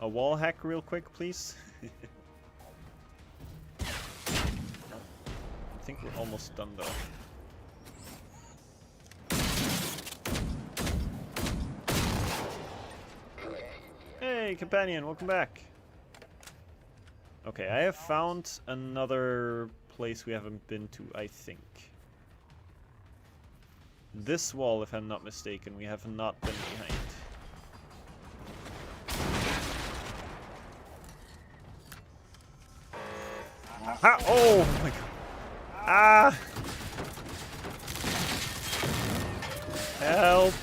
wall hack real quick, please? I think we're almost done, though. Hey, companion, welcome back. Okay, I have found another place we haven't been to, I think. This wall, if I'm not mistaken, we have not been behind. Ah! Oh my god. Ah! Help!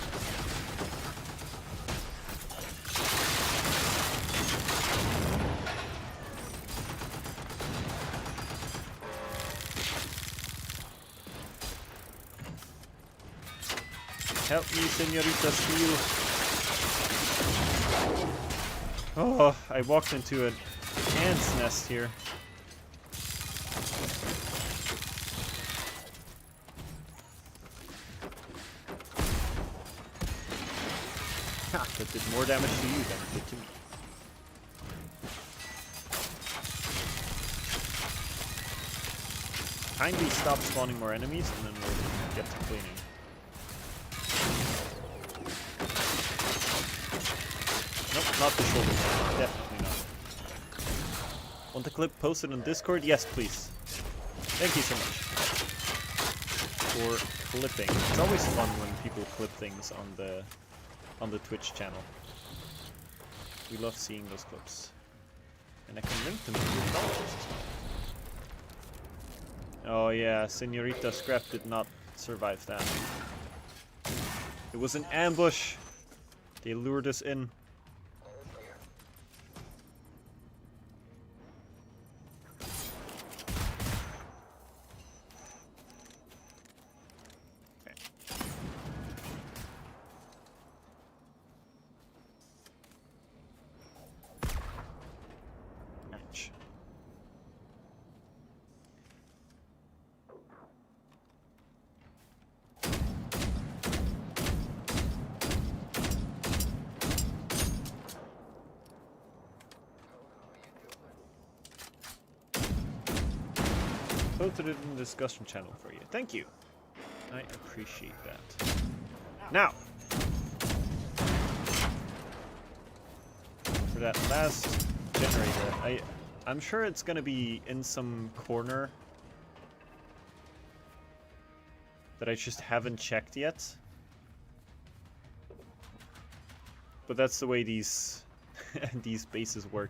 Help me, Senorita Steel. Oh, I walked into an ant's nest here. That did more damage to you than it did to me. Kindly stop spawning more enemies and then we'll get to cleaning. Nope, not the shoulder. Definitely not. Want the clip posted on Discord? Yes, please. Thank you so much for clipping. It's always fun when people clip things on the Twitch channel. We love seeing those clips. And I can link them to the developers as well. Oh yeah, Senorita Scrap did not survive that. It was an ambush! They lured us in. posted it in the discussion channel for you. Thank you. I appreciate that. Now, for that last generator, I'm sure it's gonna be in some corner that I just haven't checked yet. But that's the way these these bases work.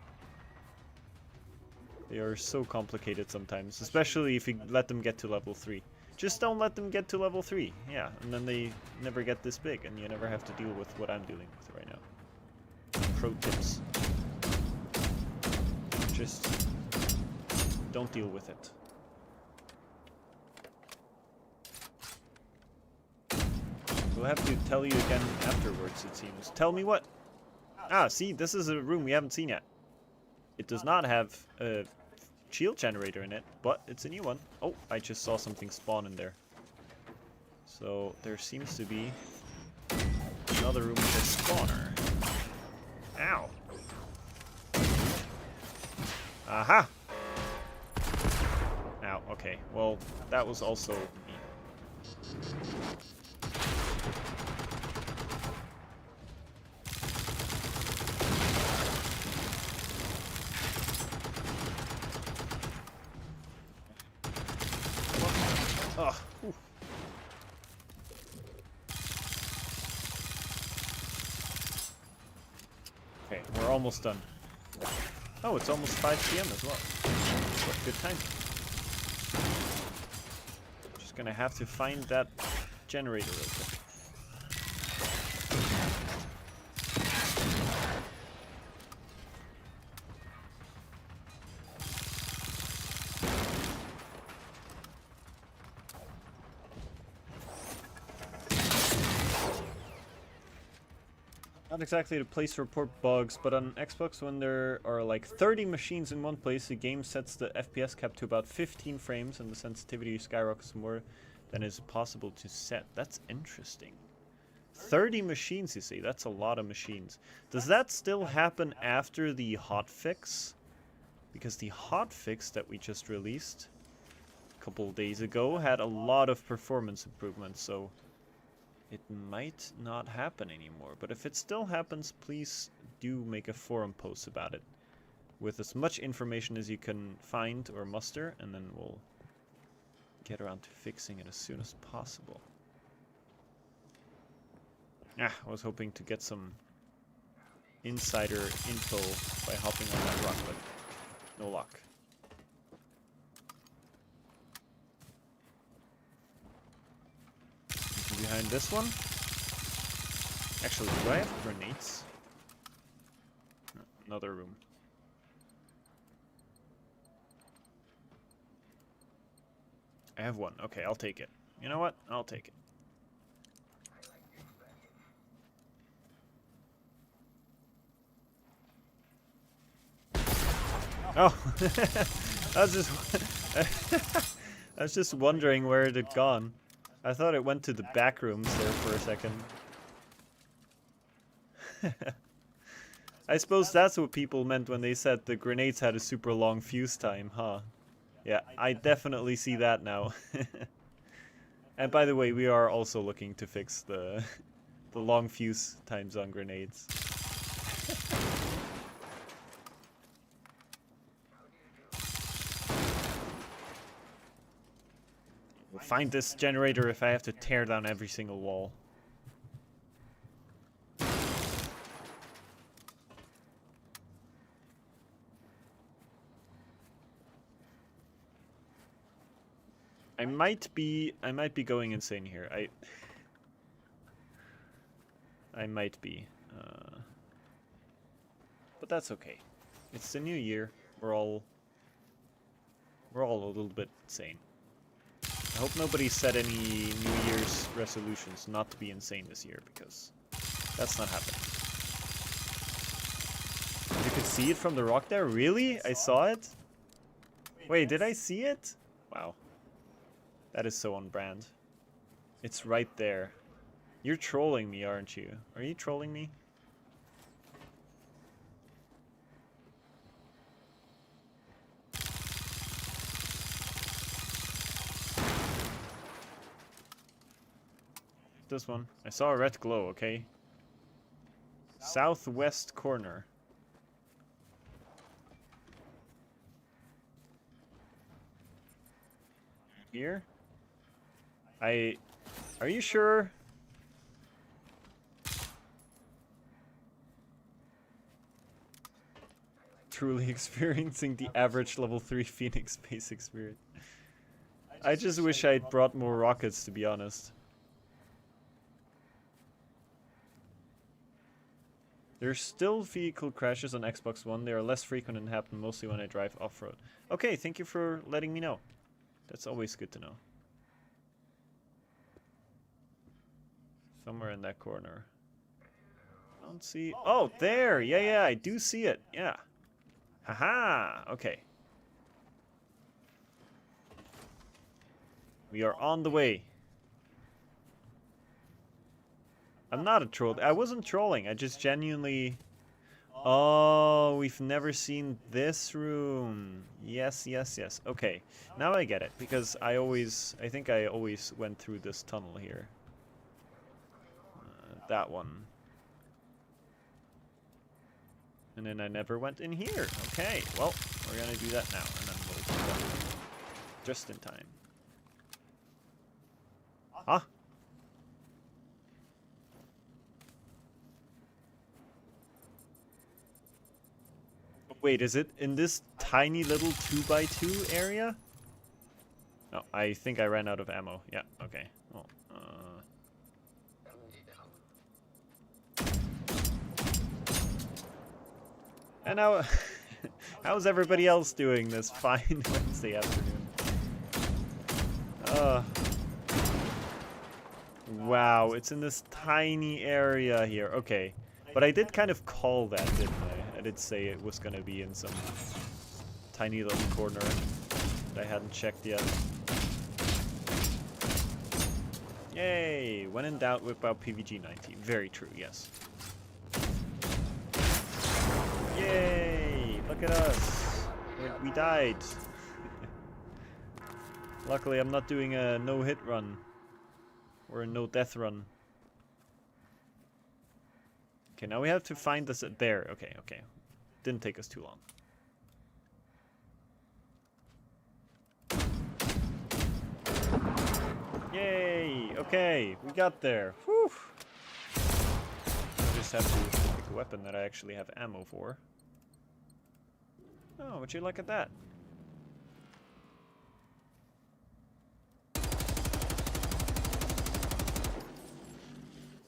They are so complicated sometimes, especially if you let them get to level 3. Just don't let them get to level 3, yeah, and then they never get this big, and you never have to deal with what I'm dealing with right now. Pro tips. Just don't deal with it. We'll have to tell you again afterwards, it seems. Tell me what? Ah, see, this is a room we haven't seen yet. It does not have a shield generator in it, but it's a new one. Oh, I just saw something spawn in there. So there seems to be another room with a spawner. Ow. Aha! Ow, okay. Well, that was also me. Oh, okay, we're almost done. Oh, it's almost 5 PM as well. What good time. Just gonna have to find that generator real quick. Not exactly the place to report bugs, but on Xbox when there are like 30 machines in one place, the game sets the FPS cap to about 15 frames and the sensitivity skyrockets more than is possible to set. That's interesting. 30 machines, you see, that's a lot of machines. Does that still happen after the hotfix? Because the hotfix that we just released a couple days ago had a lot of performance improvements, so it might not happen anymore, but if it still happens, please do make a forum post about it with as much information as you can find or muster, and then we'll get around to fixing it as soon as possible. I was hoping to get some insider info by hopping on that rock, but no luck. Behind this one. Actually, do I have grenades? No, another room. I have one. Okay, I'll take it. You know what? I'll take it. Oh, I was just wondering where it had gone. I thought it went to the back rooms there for a second. I suppose that's what people meant when they said the grenades had a super long fuse time, huh? Yeah, I definitely see that now. And by the way, we are also looking to fix the long fuse times on grenades. Find this generator if I have to tear down every single wall. I might be going insane here. I might be. But that's okay. It's the new year. We're all a little bit sane. I hope nobody set any New Year's resolutions not to be insane this year, because that's not happening. You could see it from the rock there? Really? I saw it? Wait, did I see it? Wow. That is so on brand. It's right there. You're trolling me, aren't you? Are you trolling me? this one. I saw a red glow, okay? Southwest corner. Here? Are you sure? Truly experiencing the average level 3 Phoenix base experience. I just wish I'd brought more rockets, to be honest. There's still vehicle crashes on Xbox One. They are less frequent and happen mostly when I drive off-road. Okay, thank you for letting me know. That's always good to know. Somewhere in that corner. I don't see... Oh, there! Yeah, I do see it. Yeah. Haha! Okay. We are on the way. I'm not a troll. I wasn't trolling. I just genuinely... Oh, we've never seen this room. Yes. Okay. Now I get it. Because I think I always went through this tunnel here. That one. And then I never went in here. Okay, well, we're gonna do that now. And then we'll do that just in time. Huh? Wait, is it in this tiny little 2x2 area? No, I think I ran out of ammo. Yeah, okay. Well, and now, how's everybody else doing this fine Wednesday afternoon? Wow, it's in this tiny area here. Okay, but I did kind of call that, didn't I? I did say it was gonna be in some tiny little corner that I hadn't checked yet. Yay! When in doubt, whip out PVG-19. Very true, yes. Yay! Look at us! We died. Luckily, I'm not doing a no-hit run. Or a no-death run. Okay, now we have to find this... There, okay. Didn't take us too long. Yay! Okay, we got there. Whew! I just have to pick a weapon that I actually have ammo for. Oh, would you look at that?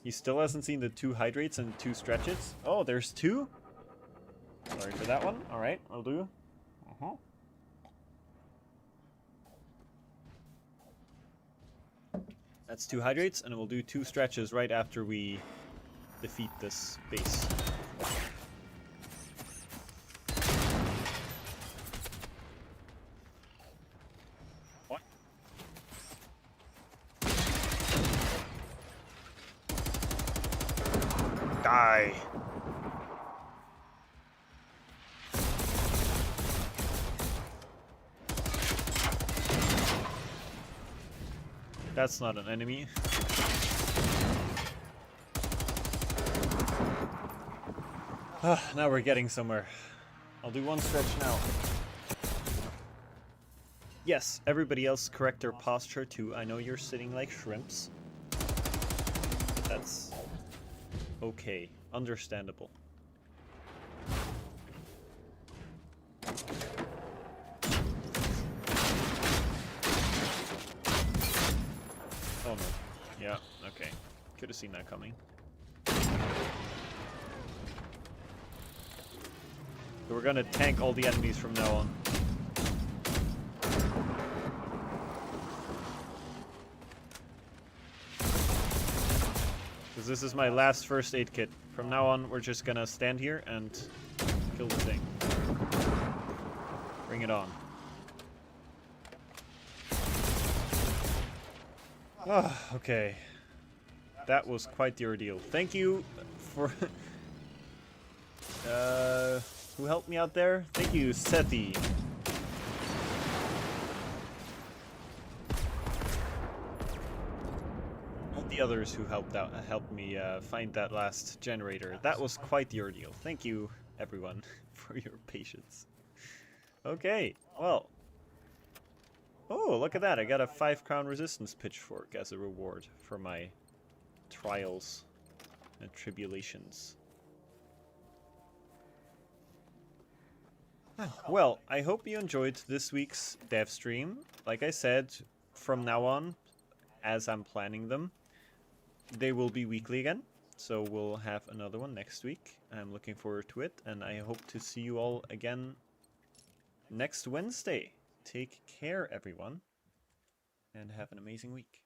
He still hasn't seen the 2 hydrates and 2 stretches. Oh, there's 2? Sorry for that one. Alright, I'll do. That's 2 hydrates, and we'll do 2 stretches right after we defeat this base. What? Die! That's not an enemy. Now we're getting somewhere. I'll do 1 stretch now. Yes, everybody else correct their posture too. I know you're sitting like shrimps. That's okay. Understandable. Oh no. Yeah, okay. Could have seen that coming. So we're gonna tank all the enemies from now on. Because this is my last first aid kit. From now on, we're just gonna stand here and kill the thing. Bring it on. Oh, okay. That was quite the ordeal. Thank you for... who helped me out there? Thank you, Seti. the others who helped me find that last generator. That was quite the ordeal. Thank you, everyone, for your patience. Okay, well. Oh, look at that. I got a 5 crown resistance pitchfork as a reward for my trials and tribulations. Well, I hope you enjoyed this week's dev stream. Like I said, from now on, as I'm planning them, they will be weekly again. So we'll have another one next week. I'm looking forward to it, and I hope to see you all again next Wednesday. Take care, everyone, and have an amazing week.